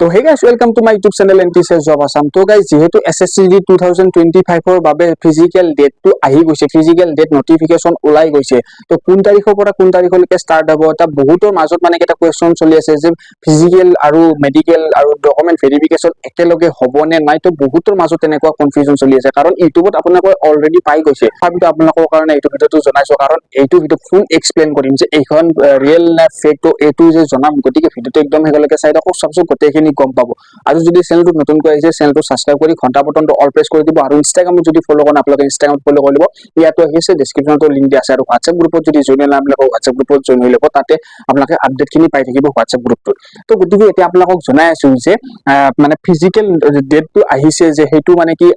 So hey guys, welcome to my YouTube channel NTCS Job Assam. So guys, যেহেতু SSCG 2025 বাবে physical date two আহি গৈছে, physical date notification ওলাই গৈছে। তো কোন তাৰিখৰ পৰা কোন তাৰিখলৈকে ষ্টাৰ্ট হ'ব, এটা বহুতৰ মাজত মানে এটা কোৱেশ্চন চলি আছে যে ফিজিক্যাল আৰু মেডিকেল আৰু ডকুমেন্ট ভেৰিফিকেশন একেলগে হ'ব নে নাই। তো বহুতৰ মাজত এনেকুৱা কনফিউজন চলি আছে, কাৰণ ইউটিউবত আপোনালোকে অলৰেডি পাই গৈছে। ভাবিতো আপোনালোকৰ কাৰণে এইটো ভিডিওটো জনাইছো, কাৰণ এইটো ভিডিও ফুল এক্সপ্লেইন কৰিম যে এইখন ৰিয়েল না ফেক। তো এইটো যে জনাম, গতিকে ভিডিওটো একদম হেগলৈকে চাই থাকক, সবচেয়ে গোটেইখিনি গম পাব। আৰু যদি চেনেলটো নতুনকৈ আহিছে, চেনেলটো সাবস্ক্ৰাইব কৰি ঘণ্টা বটনটো অল প্ৰেছ কৰি দিব। আৰু ইনষ্টাগ্ৰামত যদি ফলো কৰা আপোনালোকে ইনষ্টাগ্ৰামত ফলো কৰি দিব, ইয়াতো আহিছে ডেছক্ৰিপশ্যনতো লিংক দিয়া আছে। আৰু হোৱাটছএপ গ্ৰুপত যদি জইন হ'লে আপোনালোকক হোৱাটছএপ গ্ৰুপত জইন হৈ ল'ব, তাতে আপোনালোকে আপডেটখিনি পাই থাকিব হোৱাটছএপ গ্ৰুপটোত। তো গতিকে এতিয়া আপোনালোকক জনাই আছো যে মানে ফিজিক্যাল ডেটটো আহিছে, যে সেইটো মানে কি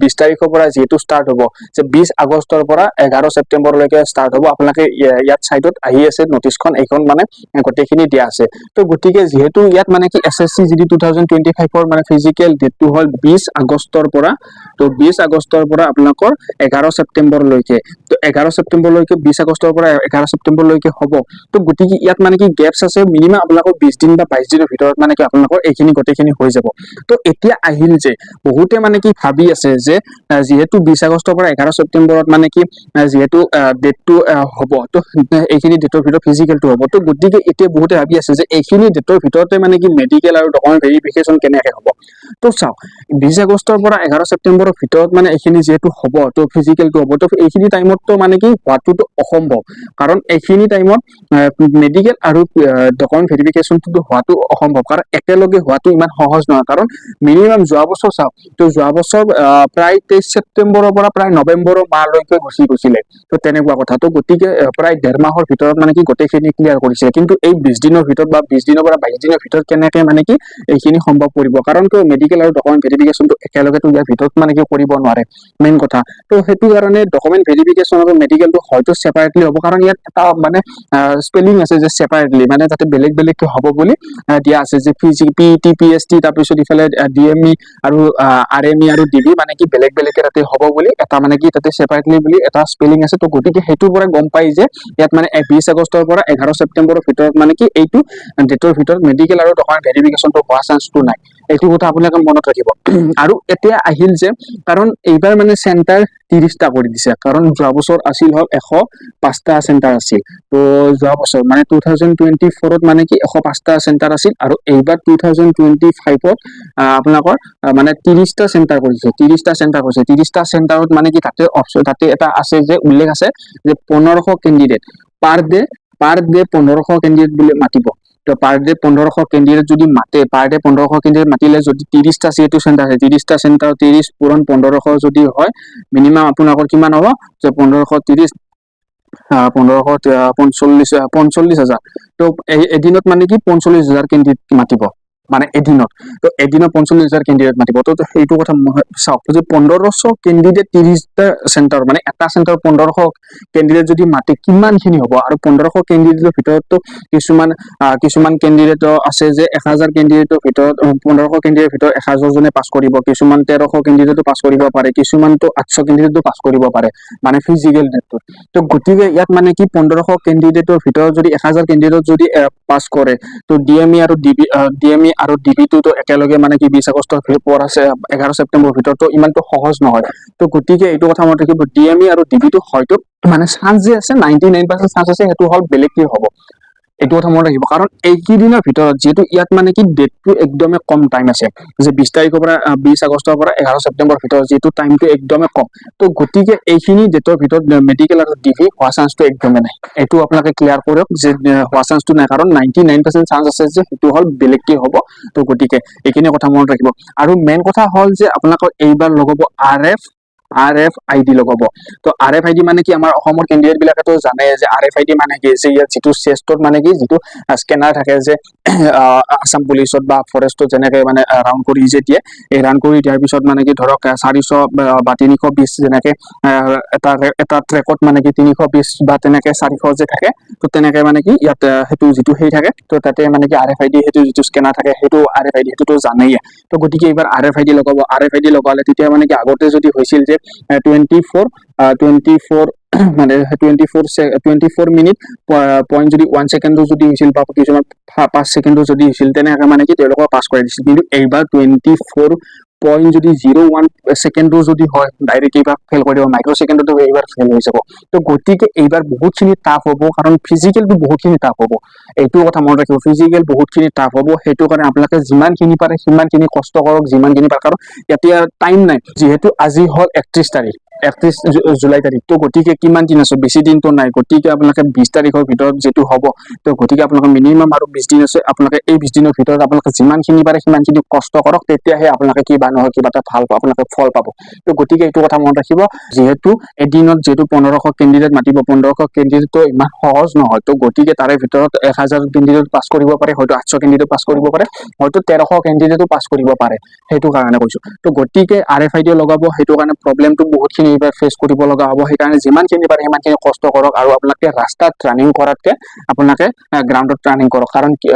20 তাৰিখৰ পৰা যিহেতু ষ্টাৰ্ট হ'ব, যে 20 আগষ্টৰ পৰা 11 ছেপ্টেম্বৰলৈকে ষ্টাৰ্ট হ'ব। আপোনালোকে ইয়াত সাইডত আহি আছে নটিছখন, এইখন মানে গোটেইখিনি দিয়া আছে। তো গতিকে যেহেতু ইয়াত মানে কি SSCG 2025 মানে ফিজিক্যাল ডেটটো হ'ল 20 আগষ্টৰ পৰা। তো 20 আগষ্টৰ পৰা আপোনালোকৰ 11 ছেপ্টেম্বৰলৈকে। তো 11 ছেপ্টেম্বৰলৈকে, 20 আগষ্টৰ পৰা 11 ছেপ্টেম্বৰলৈকে হ'ব। তো গতিকে ইয়াত মানে কি গেপছ আছে, মিনিমাম আপোনালোকৰ 20 দিন বা 22 দিনৰ ভিতৰত মানে কি আপোনালোকৰ এইখিনি গোটেইখিনি হৈ যাব। তো এতিয়া আহিল যে বহুতে মানে কি ভাবি আছে যে যিহেতু 20 আগষ্টৰ পৰা 11 ছেপ্টেম্বৰত মানে কি যিহেতু ডেটটো হ'ব, তো এইখিনি ডেটৰ ভিতৰত ফিজিক্যালটো হ'ব। তো গতিকে এতিয়া বহুতে ভাবি আছে যে এইখিনি ডেটৰ ভিতৰতে মানে কি মেডিকেল আৰু ডকুমেন্ট ভেৰিফিকেশন কেনেকৈ হ'ব। তো চাওক, 20 আগষ্টৰ পৰা 11 ছেপ্টেম্বৰৰ ভিতৰত মানে এইখিনি যিহেতু হ'ব, তো ফিজিক্যালটো হ'ব। তো এইখিনি টাইমততো মানে কি হোৱাটোতো অসম্ভৱ, কাৰণ এইখিনি টাইমত মেডিকেল আৰু ডকুমেন্ট ভেৰিফিকেশনটো হোৱাটো অসম্ভৱ, কাৰণ একেলগে হোৱাটো ইমান সহজ নহয়। কাৰণ মিনিমাম যোৱা বছৰ চাওক, তো যোৱা বছৰ প্ৰায় 23 ছেপ্টেম্বৰৰ পৰা প্ৰায় নৱেম্বৰৰ মাহলৈকে গুচি গৈছিলে। তো তেনেকুৱা কথা। তো গতিকে প্ৰায় 1.5 মাহৰ ভিতৰত মানে কি গোটেইখিনি ক্লিয়াৰ কৰিছে। কিন্তু এই 20 দিনৰ ভিতৰত বা 20 দিনৰ পৰা 22 দিনৰ ভিতৰত কেনেকে মানে কি এইখিনি সম্ভৱ কৰিব, কাৰণ কিয় মেডিকেল আৰু ডকুমেন্ট ভেৰিফিকেশনটো একেলগেতো ইয়াৰ ভিতৰত মানে কি কৰিব নোৱাৰে, মেইন কথা। তো সেইটো কাৰণে ডকুমেন্ট ভেৰিফিকেশন আৰু মেডিকেলটো হয়তো সেপাৰেটলি হ'ব, কাৰণ ইয়াত এটা মানে স্পেলিং আছে যে সেপাৰেটলি, মানে তাতে বেলেগ বেলেগকে হ'ব বুলি দিয়া আছে, যে PET PST, তাৰপিছত ইফালে DME আৰু RME আৰু DB মানে কি বেলেগ বেলেগকে তাতে হ'ব বুলি এটা মানে কি তাতে সেপাৰেটলি বুলি এটা স্পেলিং আছে। তো গতিকে সেইটোৰ পৰা গম পাই যে ইয়াত মানে 20 আগষ্টৰ পৰা 11 ছেপ্টেম্বৰৰ ভিতৰত মানে কি এইটো ডেটৰ ভিতৰত মেডিকেল আৰু ডকুমেন্ট ভেৰিফিকেশনটো হোৱা চান্সটো নাই। এইটো কথা আপোনালোকে মনত ৰাখিব। আৰু এতিয়া আহিল যে, কাৰণ এইবাৰ মানে চেণ্টাৰ 30টা কৰি দিছে, কাৰণ যোৱা বছৰ আছিল হ'ল 105টা চেণ্টাৰ আছিল। তো যোৱা বছৰ মানে 2024ত মানে কি 105টা চেণ্টাৰ আছিল, আৰু এইবাৰ 2025ত আপোনালোকৰ মানে 30টা চেণ্টাৰ কৰিছে। 30টা চেণ্টাৰ কৰিছে। 30টা চেণ্টাৰত মানে কি তাতে অপশ্যন, তাতে এটা আছে যে উল্লেখ আছে যে 1500 কেণ্ডিডেট পাৰ ডে 1500 কেণ্ডিডেট বুলি মাতিব। তো পাৰ ডে 1500 কেণ্ডিডেট যদি মাতে, পাৰ ডে 1500 কেণ্ডিডেট মাতিলে, যদি 30টা যিহেতু চেণ্টাৰ আছে, 30টা চেণ্টাৰ 30 পূৰণ 1500 যদি হয়, মিনিমাম আপোনালোকৰ কিমান হ'ব, যে 1530 45,000। তো এদিনত মানে কি 45,000 কেণ্ডিডেট মাতিব, মানে এদিনত। তো এদিনত 45,000 কেণ্ডিডেট মাতিব। তো সেইটো কথা চাওক, যে 1500 কেণ্ডিডেট 30টা চেণ্টাৰ, মানে এটা চেণ্টাৰ 1500 কেণ্ডিডেট যদি মাতে কিমানখিনি হ'ব। আৰু 1500 কেণ্ডিডেটৰ ভিতৰতো কিছুমান কেণ্ডিডেট আছে যে 1000 কেণ্ডিডেটৰ ভিতৰত 1500 কেণ্ডিডেটৰ ভিতৰত 1000 জনে পাছ কৰিব, কিছুমান 1300 কেণ্ডিডেটো পাছ কৰিব পাৰে, কিছুমানতো 800 কেণ্ডিডেটো পাছ কৰিব পাৰে, মানে ফিজিকেল ডেটটো। তো গতিকে ইয়াত মানে কি 1500 কেণ্ডিডেটৰ ভিতৰত যদি 1000 কেণ্ডিডেট যদি পাছ কৰে, তো DME আৰু DB টো একেলগে মানে কি 20 আগষ্টৰ পৰা 11 ছেপ্টেম্বৰৰ ভিতৰতো ইমানটো সহজ নহয়। তো গতিকে এইটো কথা মনত ৰাখিব, DME আৰু DB হয়তো মানে চান্স যে আছে, 99% চান্স আছে, সেইটো হ'ল বেলেগকে হ'ব। এইটো কথা মনত ৰাখিব, কাৰণ এইকেইদিনৰ ভিতৰত যিহেতু ইয়াত মানে কি ডেটটো একদমেই কম টাইম আছে, যে 20 তাৰিখৰ পৰা 20 আগষ্টৰ পৰা 11 ছেপ্টেম্বৰৰ ভিতৰত যিহেতু টাইমটো একদমেই কম। তো গতিকে এইখিনি ডেটৰ ভিতৰত মেডিকেল আৰু DV হোৱা চান্সটো একদমেই নাই। এইটো আপোনালোকে ক্লিয়াৰ কৰক যে হোৱা চান্সটো নাই, কাৰণ 99% চান্স আছে যে সেইটো হ'ল বেলেগকে হ'ব। তো গতিকে এইখিনি কথা মনত ৰাখিব। আৰু মেইন কথা হ'ল যে আপোনালোকৰ এইবাৰ লগাব RFID লগাব। তো RFID মানে কি, আমাৰ অসমৰ কেণ্ডিডেট বিলাকেতো জানে যে RFID মানে কি, যে ইয়াত যিটো চেষ্টত মানে কি যিটো স্কেনাৰ থাকে, যে আসাম পুলিচত বা ফৰেষ্টত যেনেকে মানে ৰাউণ্ড কৰি যে দিয়ে, এই ৰাউণ্ড কৰি দিয়াৰ পিছত মানে কি ধৰক 400 বা 320 যেনেকে এটা ট্ৰেকত মানে কি 320 বা তেনেকে 400 যে থাকে। তো তেনেকে মানে কি ইয়াত সেইটো যিটো সেই থাকে, তো তাতে মানে কি RFID সেইটো যিটো স্কেনাৰ থাকে, সেইটো RFID সেইটোতো জানেই। তো গতিকে এইবাৰ RFID লগাব। RFID লগালে তেতিয়া মানে কি আগতে যদি হৈছিল যে 24 মানে 24 মিনিট পইণ্ট যদি 1 ছেকেণ্ডো যদি হৈছিল বা কিছুমান 5 ছেকেণ্ডো যদি হৈছিল তেনেকৈ মানে কি তেওঁলোকক পাছ কৰাই দিছিল কিন্তু এইবাৰ 24.01 ছেকেণ্ডো যদি হয় ডাইৰেক্ট এইবাৰ ফেল কৰি দিব মাইক্ৰ' ছেকেণ্ডতো এইবাৰ ফেল হৈ যাব তো গতিকে এইবাৰ বহুতখিনি টাফ হ'ব কাৰণ ফিজিকেলটো বহুতখিনি টাফ হ'ব এইটো কথা মনত ৰাখিব ফিজিকেল বহুতখিনি টাফ হ'ব সেইটো কাৰণে আপোনালোকে যিমানখিনি পাৰে সিমানখিনি কষ্ট কৰক যিমানখিনি পাৰে কাৰণ এতিয়া টাইম নাই যিহেতু আজি হ'ল 31 তাৰিখ 31 জুলাই তাৰিখ তো গতিকে কিমান দিন আছে বেছি দিনটো নাই গতিকে আপোনালোকে 20 তাৰিখৰ ভিতৰত যেটো হ'ব তো গতিকে আপোনালোকে মিনিমাম আৰু 20 দিন আছে আপোনালোকে এই 20 দিনৰ ভিতৰত আপোনালোকে যিমানখিনি পাৰে সিমানখিনি কষ্ট কৰক তেতিয়াহে আপোনালোকে কিবা নহয় কিবা এটা ভাল পাব আপোনালোকে ফল পাব তো গতিকে এইটো কথা মনত ৰাখিব যিহেতু এদিনত যেটো 1500 কেণ্ডিডেট মাতিব 1500 কেণ্ডিডেটটো ইমান সহজ নহয় তো গতিকে তাৰে ভিতৰত 1000 কেণ্ডিডেট পাছ কৰিব পাৰে হয়তো 800 কেণ্ডিডেট পাছ কৰিব পাৰে হয়তো 1300 কেণ্ডিডেটো পাছ কৰিব পাৰে সেইটো কাৰণে কৈছো তো গতিকে RFID লগাব সেইটো কাৰণে প্ৰবলেমটো বহুতখিনি এইবাৰ ফেচ কৰিব লগা হ'ব সেইকাৰণে যিমানখিনি পাৰে সিমানখিনি কষ্ট কৰক আৰু আপোনালোকে ৰাস্তাত ৰানিং কৰাতকে আপোনালোকে গ্ৰাউণ্ডত ৰানিং কৰক কাৰণ কি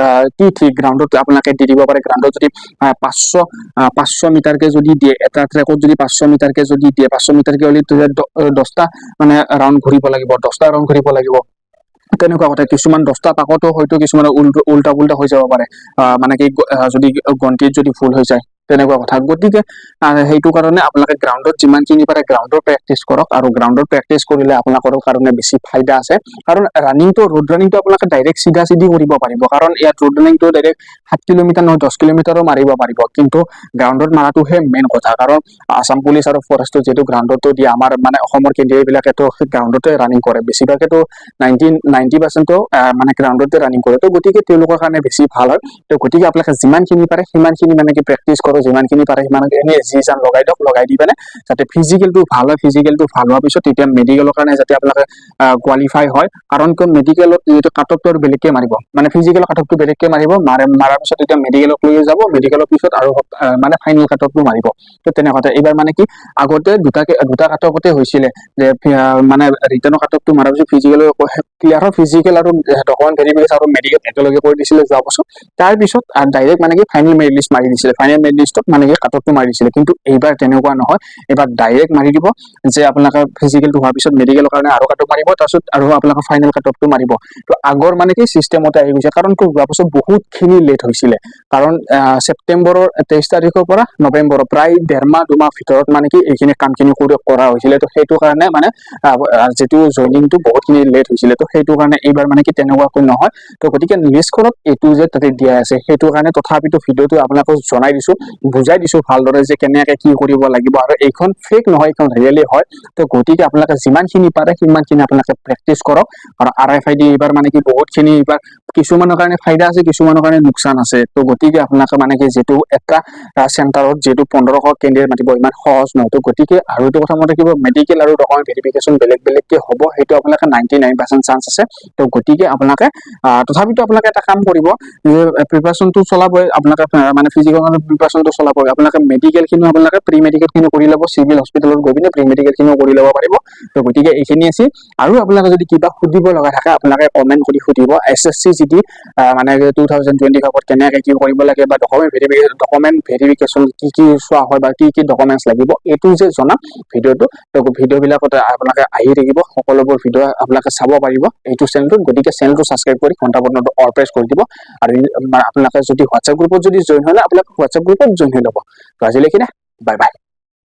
ঠিক গ্ৰাউণ্ডত আপোনালোকে দি দিব পাৰে গ্ৰাউণ্ডত যদি 500 মিটাৰকে যদি দিয়ে এটা ট্ৰেকত যদি 500 মিটাৰকে যদি দিয়ে 500 মিটাৰকে হ'লে 10টা মানে ৰাউণ্ড ঘূৰিব লাগিব 10টা ৰাউণ্ড ঘূৰিব লাগিব তেনেকুৱা কথা কিছুমান 10টা পাকতো হয়তো কিছুমান উল্টা পুল্টা হৈ যাব পাৰে মানে কি যদি গন্তিত যদি ভুল হৈ যায় তেনেকুৱা কথা গতিকে সেইটো কাৰণে আপোনালোকে গ্ৰাউণ্ডত যিমানখিনি পাৰে গ্ৰাউণ্ডৰ প্ৰেক্টিছ কৰক আৰু গ্ৰাউণ্ডৰ প্ৰেক্টিছ কৰিলে আপোনালোকৰ কাৰণে বেছি ফাইদা আছে কাৰণ ৰানিংটো ৰোড ৰানিংটো আপোনালোকে ডাইৰেক্ট চিধা কৰিব পাৰিব কাৰণ ইয়াত ৰোড ৰানিংটো ডাইৰেক্ট 7 কিলোমিটাৰ নহয় 10 কিলোমিটাৰো মাৰিব পাৰিব কিন্তু গ্ৰাউণ্ডত মাৰাটোহে মেইন কথা কাৰণ আসাম পুলিচ আৰু ফৰেষ্টৰ যেটো গ্ৰাউণ্ডতো দিয়ে আমাৰ মানে অসমৰ কেন্দ্ৰীয়বিলাকেতো গ্ৰাউণ্ডতে ৰানিং কৰে বেছিভাগেতো 90% মানে গ্ৰাউণ্ডতে ৰানিং কৰে তো গতিকে তেওঁলোকৰ কাৰণে বেছি ভাল হয় তো গতিকে আপোনালোকে যিমানখিনি পাৰে সিমানখিনি মানে কি প্ৰেক্টিছ কৰক যিমানখিনি পাৰে সিমানখিনি যি জান লগাই দিয়ক লগাই দি পেনে যাতে ফিজিকেলটো ভাল হয় ফিজিকেলটো ভাল হোৱাৰ পিছত তেতিয়া মেডিকেলৰ কাৰণে যাতে আপোনালোকে কোৱালিফাই হয় কাৰণ কিয় মেডিকেলত যিটো কাটঅফটো বেলেগকে মাৰিব মানে ফিজিকেল কাটঅফটো বেলেগকে মাৰিব মাৰাৰ পিছত এতিয়া মেডিকেলক লৈ যাব মেডিকেলৰ পিছত আৰু মানে ফাইনেল কাটঅফটো মাৰিব তো তেনেকুৱা এইবাৰ মানে কি আগতে দুটা কাটঅফতে হৈছিলে যে মানে ৰিটাৰ্ণৰ কাটঅফটো মাৰাৰ পিছত ফিজিকেলৰ ক্লিয়াৰ ফিজিকেল আৰু ডকুমেণ্ট ভেৰিফিকেশ্যন আৰু মেডিকেল একেলগে কৰি দিছিলে যোৱা বছৰ তাৰ পিছত ডাইৰেক্ট মানে কি ফাইনেল মেৰিট লিষ্ট মাৰি দিছিলে ফাইনেল মেৰিট লিষ্টত মানে কি কাটঅফটো মাৰি দিছিলে কিন্তু এইবাৰ তেনেকুৱা নহয় এইবাৰ ডাইৰেক্ট মাৰি দিব যে আপোনালোকৰ ফিজিকেলটো হোৱাৰ পিছত মেডিকেলৰ কাৰণে আৰু কাটঅফ মাৰিব তাৰপিছত আৰু আপোনালোকৰ ফাইনেল কাটঅফটো মাৰিব তো আগৰ মানে কি চিষ্টেমতে আহি গৈছে কাৰণ যোৱা বছৰ বহুতখিনি লেট হৈছিলে কাৰণ ছেপ্টেম্বৰৰ 23 তাৰিখৰ পৰা নৱেম্বৰৰ প্ৰায় 1.5 মাহ 2 মাহ ভিতৰত মানে কি এইখিনি কামখিনি কৰা হৈছিলে তো সেইটো কাৰণে মানে যেটো জইনিংটো বহুতখিনি লেট হৈছিলে তো সেইটো কাৰণে এইবাৰ মানে কি তেনেকুৱাকৈ নহয় তো গতিকে লিষ্টখনত এইটো যে তাতে দিয়া আছে সেইটো কাৰণে তথাপিতো ভিডিঅ'টো আপোনালোকক জনাই দিছো বুজাই দিছো ভালদৰে যে কেনেকৈ কি কৰিব লাগিব আৰু এইখন ফেক নহয় এইখন ৰিয়েলি হয় তো গতিকে আপোনালোকে যিমানখিনি পাৰে সিমানখিনি আপোনালোকে প্ৰেক্টিছ কৰক আৰু RFID এইবাৰ মানে কি বহুতখিনি এইবাৰ কিছুমানৰ কাৰণে ফাইদা আছে কিছুমানৰ কাৰণে লোকচান আছে তো গতিকে আপোনালোকে মানে কি যেটো এটা চেণ্টাৰত যেটো 1500 কেণ্ডিডেট মাতিব ইমান সহজ নহয় তো গতিকে আৰু এটা কথা মনত ৰাখিব মেডিকেল আৰু ডকুমেণ্ট ভেৰিফিকেশ্যন বেলেগকে হ'ব সেইটো আপোনালোকে 99% চান্স আছে তো গতিকে আপোনালোকে তথাপিতো আপোনালোকে এটা কাম কৰিব যে প্ৰিপাৰেচনটো চলাবই আপোনালোকে মানে ফিজিকেল প্ৰিপাৰেচনটো চলাবই আপোনালোকে মেডিকেলখিনিও আপোনালোকে প্ৰি মেডিকেলখিনিও কৰি ল'ব চিভিল হস্পিটেলত গৈ পিনে প্ৰি মেডিকেলখিনিও কৰি ল'ব পাৰিব তো গতিকে এইখিনি আছিল আৰু আপোনালোকে যদি কিবা সুধিব লগা থাকে আপোনালোকে কমেণ্ট কৰি সুধিব SSC জিডি মানে 2025 কেনেকৈ কি কৰিব লাগে বা ডকুমেণ্ট ভেৰিফিকেশ্যন কি চোৱা হয় বা কি ডকুমেণ্টছ লাগিব এইটো যে জনাম ভিডিঅ'টো তো ভিডিঅ'বিলাকত আপোনালোকে আহি থাকিব সকলোবোৰ ভিডিঅ' আপোনালোকে চাব পাৰিব এইটো চেনেলটোত গতিকে চেনেলটো ছাবস্ক্ৰাইব কৰি ঘণ্টা বটনটো অল প্ৰেছ কৰি দিব আৰু আপোনালোকে যদি হোৱাটছএপ গ্ৰুপত যদি জইন হ'লে আপোনালোকে হোৱাটছএপ গ্ৰুপত জইন হৈ ল'ব তো আজিলৈকে বাই বাই